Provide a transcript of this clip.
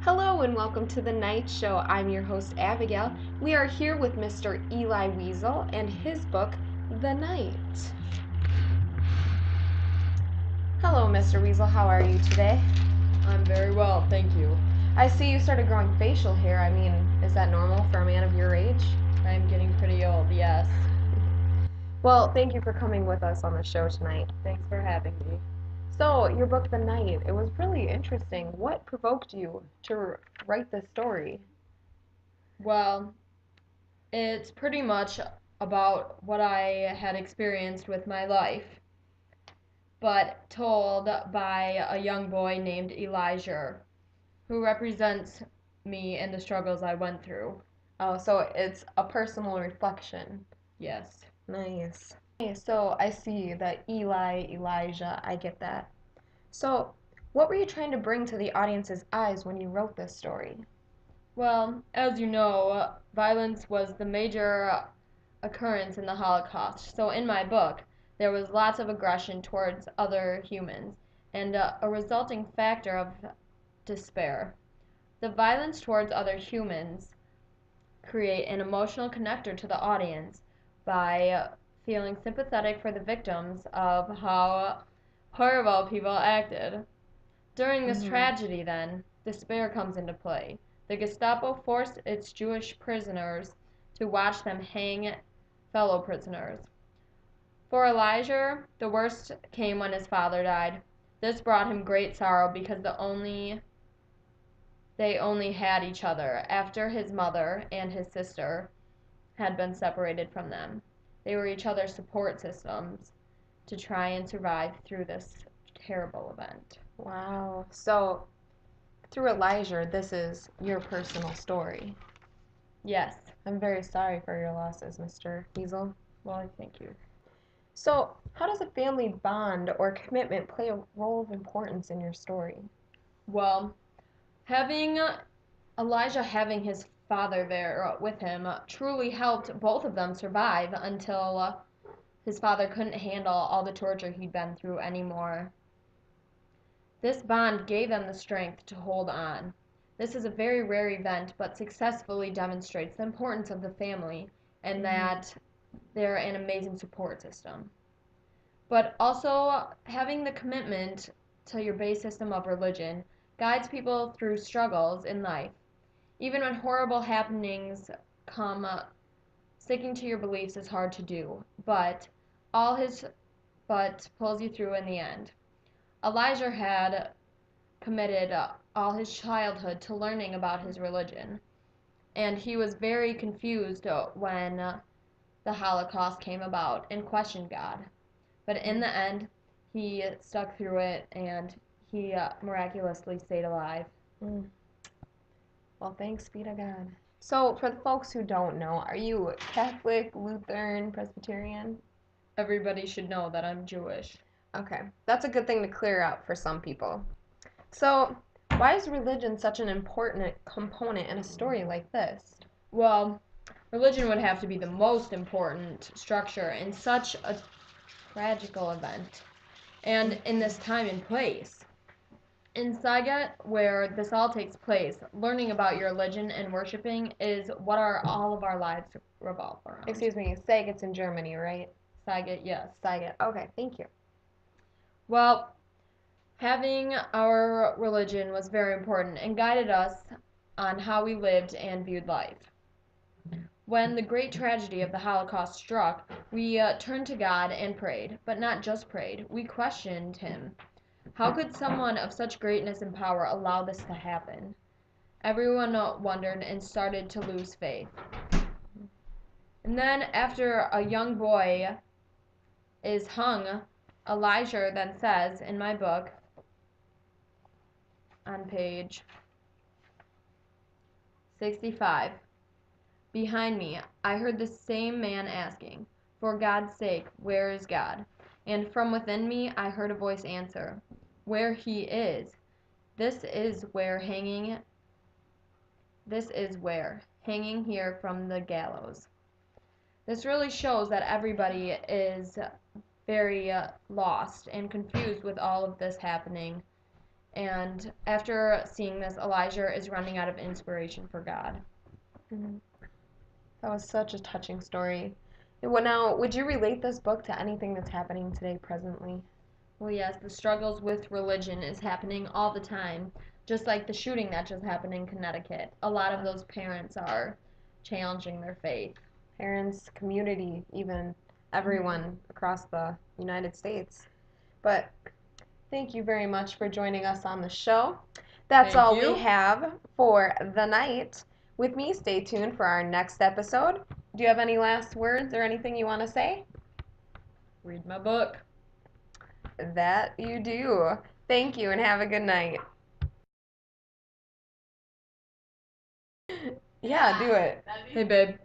Hello and welcome to the Night Show. I'm your host, Abigail. We are here with Mr. Eli Wiesel and his book, The Night. Hello, Mr. Wiesel. How are you today? I'm very well, thank you. I see you started growing facial hair. Is that normal for a man of your age? I'm getting pretty old, yes. Well, thank you for coming with us on the show tonight. Thanks for having me. So, your book, The Night, it was really interesting. What provoked you to write this story? Well, it's pretty much about what I had experienced with my life, but told by a young boy named Elijah, who represents me in the struggles I went through. Oh, so it's a personal reflection. Yes. Nice. Okay, so I see that Elijah, I get that. So, what were you trying to bring to the audience's eyes when you wrote this story? Well, as you know, violence was the major occurrence in the Holocaust. So in my book, there was lots of aggression towards other humans and a resulting factor of despair. The violence towards other humans create an emotional connector to the audience by feeling sympathetic for the victims of how horrible people acted. During this tragedy, then, despair comes into play. The Gestapo forced its Jewish prisoners to watch them hang fellow prisoners. For Elijah, the worst came when his father died. This brought him great sorrow because they only had each other after his mother and his sister had been separated from them. They were each other's support systems to try and survive through this terrible event. Wow. So, through Elijah, this is your personal story. Yes. I'm very sorry for your losses, Mr. Wiesel. Well, thank you. So, how does a family bond or commitment play a role of importance in your story? Well, having Elijah having his father there with him truly helped both of them survive until his father couldn't handle all the torture he'd been through anymore. This bond gave them the strength to hold on. This is a very rare event, but successfully demonstrates the importance of the family and that they're an amazing support system. But also, having the commitment to your base system of religion guides people through struggles in life. Even when horrible happenings come, sticking to your beliefs is hard to do, all his but pulls you through in the end. Elijah had committed all his childhood to learning about his religion, and he was very confused when the Holocaust came about and questioned God. But in the end, he stuck through it and he miraculously stayed alive. Mm. Well, thanks be to God. So, for the folks who don't know, are you Catholic, Lutheran, Presbyterian? Everybody should know that I'm Jewish. Okay, that's a good thing to clear out for some people. So, why is religion such an important component in a story like this? Well, religion would have to be the most important structure in such a tragical event and in this time and place. In Saget, where this all takes place, learning about your religion and worshiping is what all of our lives revolve around. Excuse me, Saget's in Germany, right? Saget, yes. Saget. Okay, thank you. Well, having our religion was very important and guided us on how we lived and viewed life. When the great tragedy of the Holocaust struck, we turned to God and prayed, but not just prayed, we questioned Him. How could someone of such greatness and power allow this to happen? Everyone wondered and started to lose faith. And then, after a young boy is hung, Elijah then says in my book, on page 65, behind me, I heard the same man asking, "For God's sake, where is God?" And from within me, I heard a voice answer, "Where He is. This is where, hanging here from the gallows." This really shows that everybody is very lost and confused with all of this happening. And after seeing this, Elijah is running out of inspiration for God. Mhm. That was such a touching story. Well, now, would you relate this book to anything that's happening today, presently? Well, yes, the struggles with religion is happening all the time, just like the shooting that just happened in Connecticut. A lot of those parents are challenging their faith. Parents, community, even Mm-hmm. everyone across the United States. But thank you very much for joining us on the show. That's Thank all you. we have for the night. With me, stay tuned for our next episode. Do you have any last words or anything you want to say? Read my book. That you do. Thank you and have a good night. Yeah, do it. Hey, babe.